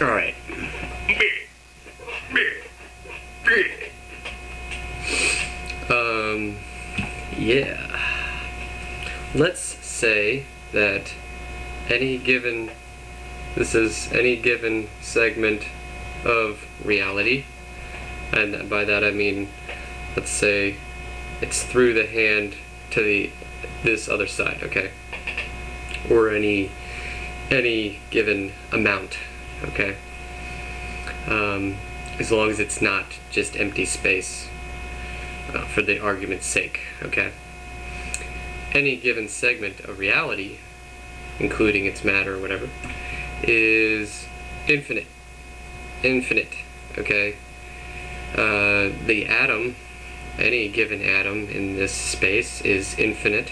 Alright. Yeah. Let's say that any given segment of reality, and by that I mean, let's say it's through the hand to this other side, okay? Or any given amount, okay? As long as it's not just empty space, for the argument's sake, okay? Any given segment of reality, including its matter or whatever, is infinite, okay? The atom, any given atom in this space is infinite,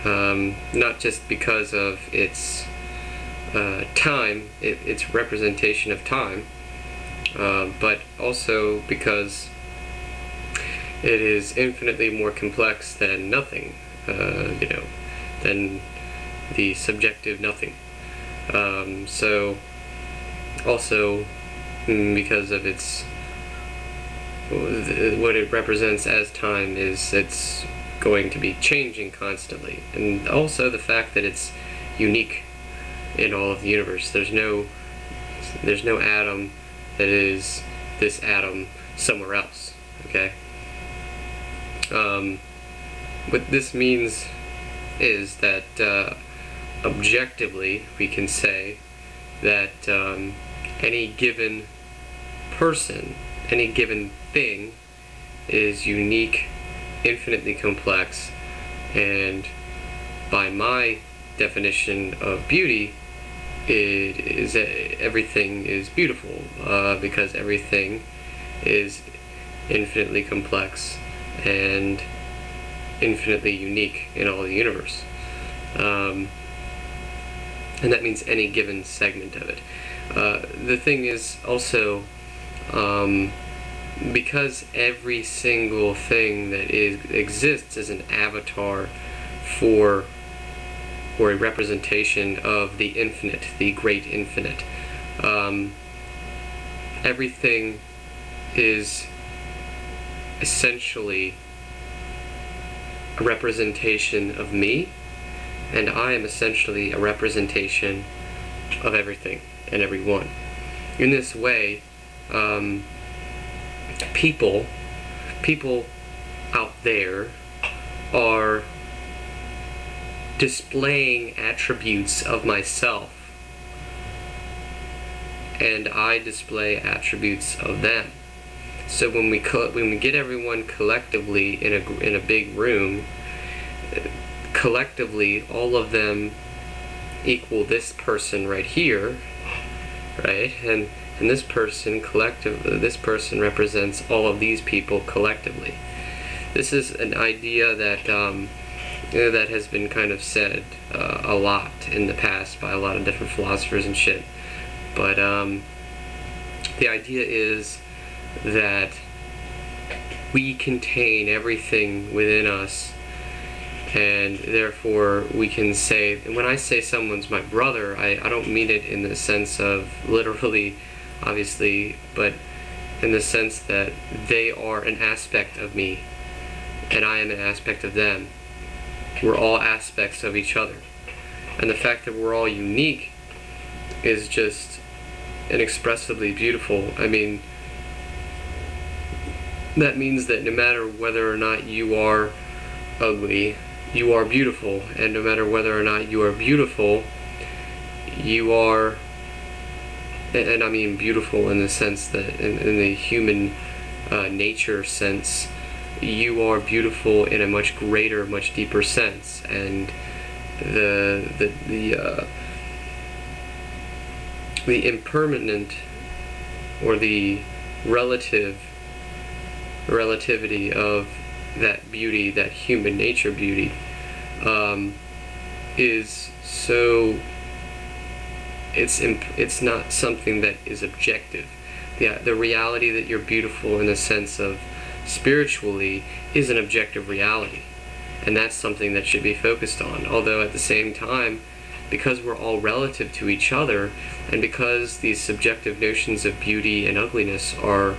not just because of its time, its representation of time, but also because it is infinitely more complex than nothing, than the subjective nothing. So also because of its what it represents as time is it's going to be changing constantly, and also the fact that it's unique in all of the universe. There's no atom that is this atom somewhere else, okay? What this means is that objectively we can say that any given person, any given thing is unique, infinitely complex, and by my definition of beauty, everything is beautiful, because everything is infinitely complex and infinitely unique in all the universe. And that means any given segment of it. The thing is also, because every single thing that exists is an avatar for, or a representation of the infinite, the great infinite. Everything is essentially a representation of me, and I am essentially a representation of everything and everyone. In this way, people out there are displaying attributes of myself, and I display attributes of them. So when we get everyone collectively in a big room, collectively all of them equal this person right here, right? And this person this person represents all of these people collectively. This is an idea that that has been kind of said a lot in the past by a lot of different philosophers and shit. But the idea is that we contain everything within us, and therefore we can say, and when I say someone's my brother, I don't mean it in the sense of literally, obviously, but in the sense that they are an aspect of me and I am an aspect of them. We're all aspects of each other, and the fact that we're all unique is just inexpressibly beautiful. I mean, that means that no matter whether or not you are ugly, you are beautiful, and no matter whether or not you are beautiful, you are, and I mean beautiful in the sense that in the human nature sense, you are beautiful in a much greater, much deeper sense. And the impermanent, or the relativity of that beauty, that human nature beauty, is so, it's not something that is objective. The reality that you're beautiful in the sense of spiritually is an objective reality, and that's something that should be focused on. Although at the same time, because we're all relative to each other, and because these subjective notions of beauty and ugliness are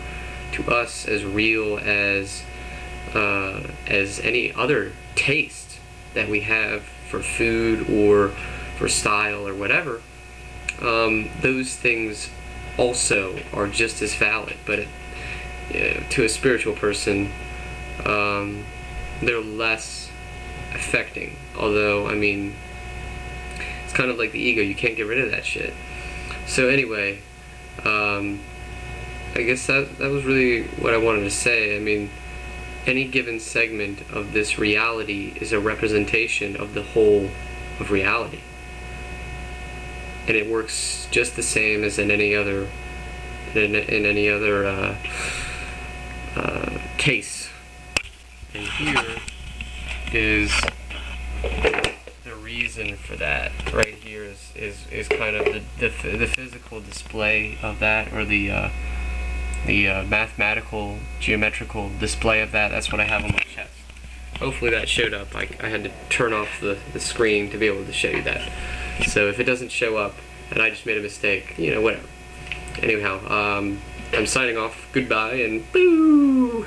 to us as real as any other taste that we have for food or for style or whatever, those things also are just as valid. But to a spiritual person, they're less affecting. Although, I mean, it's kind of like the ego, you can't get rid of that shit. So anyway, I guess that was really what I wanted to say. I mean, any given segment of this reality is a representation of the whole of reality. And it works just the same as in any other case. And here is the reason for that. Right here is kind of the physical display of that, or the mathematical, geometrical display of that. That's what I have on my chest. Hopefully that showed up. I had to turn off the screen to be able to show you that. So if it doesn't show up and I just made a mistake, you know, whatever. Anyhow, I'm signing off. Goodbye and boo!